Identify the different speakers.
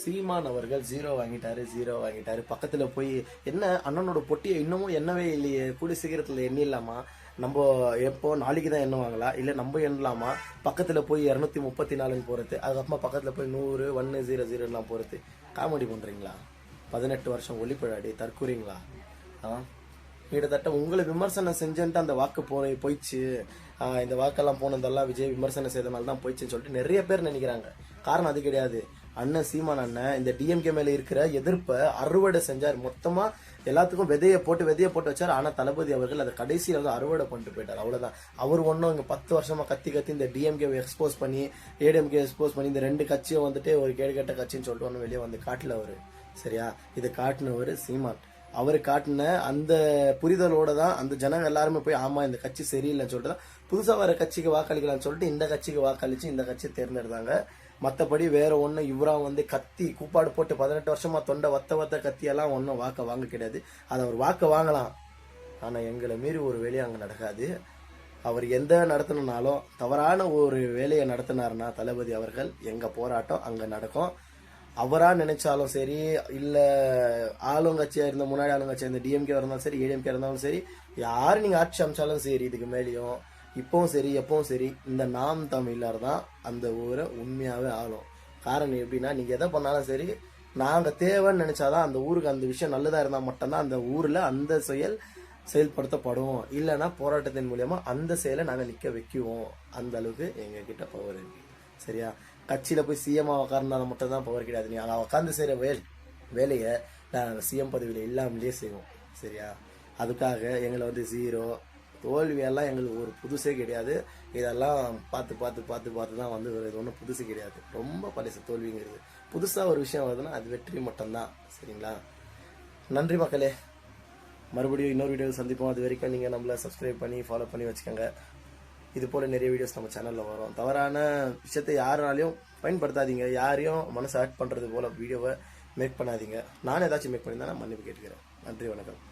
Speaker 1: சீமான் அவர்கள் ஜீரோ வாங்கிட்டாரு. பக்கத்துல போய் என்ன அண்ணனோட பொட்டியை இன்னமும் எண்ணவே இல்லையே, கூடி சீக்கிரத்துல எண்ணிடலாமா, நம்ம எப்போ நாளைக்கு தான் எண்ணுவாங்களா, இல்ல நம்ம எண்ணலாமா, பக்கத்துல போய் 234 போறது, அதுக்கப்புறமா பக்கத்துல போய் 100 100 போறது. காமெடி பண்றீங்களா? 18 வருஷம் ஒளிப்பழாடி தற்கூறீங்களா? கிட்டத்தட்ட உங்களை விமர்சனம் செஞ்சுட்டு அந்த வாக்கு போயிடுச்சு, இந்த வாக்கெல்லாம் போனதெல்லாம் விஜய் விமர்சனம் செய்தனால தான் போயிடுச்சுன்னு சொல்லிட்டு நிறைய பேர் நினைக்கிறாங்க. காரணம் அது கிடையாது. அண்ணன் சீமான் அண்ணன் இந்த டிஎம்கே மேல இருக்கிற எதிர்ப்பை அறுவடை செஞ்சார். மொத்தமா எல்லாத்துக்கும் விதையை போட்டு வச்சார். ஆனா தளபதி அவர்கள் அதை கடைசியில் வந்து அறுவடை பண்ணிட்டு போயிட்டார். அவ்வளவுதான். அவர் ஒன்றும் இங்க 10 வருஷமா கத்தி இந்த டிஎம்கே எக்ஸ்போஸ் பண்ணி ஏடிஎம்கே எக்ஸ்போஸ் பண்ணி இந்த 2 கட்சியும் வந்துட்டு ஒரு கேடுகட்ட கட்சின்னு சொல்லிட்டு ஒன்றும் வெளியே வந்து காட்டல அவரு. சரியா? இதை காட்டினவர் சீமான். அவர் காட்டின அந்த புரிதலோட தான் அந்த ஜனங்க எல்லாருமே போய் ஆமா இந்த கட்சி சரியில்லைன்னு சொல்லிட்டு தான் புதுசா வர கட்சிக்கு வாக்களிக்கலாம்னு சொல்லிட்டு இந்த கட்சிக்கு வாக்களிச்சு இந்த கட்சியை தேர்ந்தெடுத்தாங்க. மற்றபடி வேற ஒன்றும் இவரா வந்து கத்தி கூப்பாடு போட்டு 18 வருஷமா தொண்டை வத்த கத்தியெல்லாம் ஒன்றும் வாக்க வாங்க கிடையாது. அதை அவர் வாக்க வாங்கலாம், ஆனா எங்களை மீறி ஒரு வேலையை அங்கே நடக்காது. அவர் எந்த நடத்தினாலும் தவறான ஒரு வேலையை நடத்தினார்னா தளபதி அவர்கள் எங்க போராட்டம் அங்க நடக்கும். அவரா நினைச்சாலும் சரி, இல்ல ஆளுங்கட்சியா இருந்த முன்னாடி ஆளுங்கட்சியா இருந்த டிஎம்கே இருந்தாலும் சரி, ஏடிஎம்கே இருந்தாலும் சரி, யாரு நீங்க ஆட்சி அமைச்சாலும் சரி, இதுக்கு மேலேயும் இப்பவும் சரி எப்பவும் சரி இந்த நாம் தமிழர் தான் அந்த ஊரை உண்மையாவே ஆளும். காரணம் எப்படின்னா, நீங்க எதை பண்ணாலும் சரி நாங்க தேவைன்னு நினைச்சாதான் அந்த ஊருக்கு அந்த விஷயம் நல்லதா இருந்தா மட்டும்தான் அந்த ஊர்ல அந்த செயல்படுத்தப்படும். இல்லைன்னா போராட்டத்தின் மூலியமா அந்த செயலை நாங்க நிக்க வைக்குவோம். அந்த அளவுக்கு எங்க கிட்ட பவர் இருக்கு. சரியா? கட்சியில போய் சிஎம் உட்கார்ந்தாலும் மட்டும் தான் பவர் கிடையாது. நீ அங்க உட்காந்து செய்யற வேலையை நாங்கள் சிஎம் பதவியில இல்லாமலே செய்வோம். சரியா? அதுக்காக எங்களை வந்து ஜீரோ தோல்வியெல்லாம் எங்களுக்கு ஒரு புதுசே கிடையாது. இதெல்லாம் பார்த்து தான் வந்து இது ஒன்றும் புதுசு கிடையாது. ரொம்ப பழசு தோல்விங்கிறது. புதுசாக ஒரு விஷயம் வருதுன்னா அது வெற்றி மட்டும்தான். சரிங்களா? நன்றி மக்களே. மறுபடியும் இன்னொரு வீடியோ சந்திப்போம். அது வரைக்கும் நீங்கள் நம்மளை சப்ஸ்கிரைப் பண்ணி ஃபாலோ பண்ணி வச்சுக்கோங்க. இது போல் நிறைய வீடியோஸ் நம்ம சேனலில் வரும். தவறான விஷயத்தை யாராலையும் பயன்படுத்தாதீங்க. யாரையும் மனசு ஹர்ட் பண்ணுறது போல் வீடியோவை மேக் பண்ணாதீங்க. நான் ஏதாச்சும் மேக் பண்ணியிருந்தா நான் மன்னிப்பு கேட்டுக்கிறேன். நன்றி, வணக்கம்.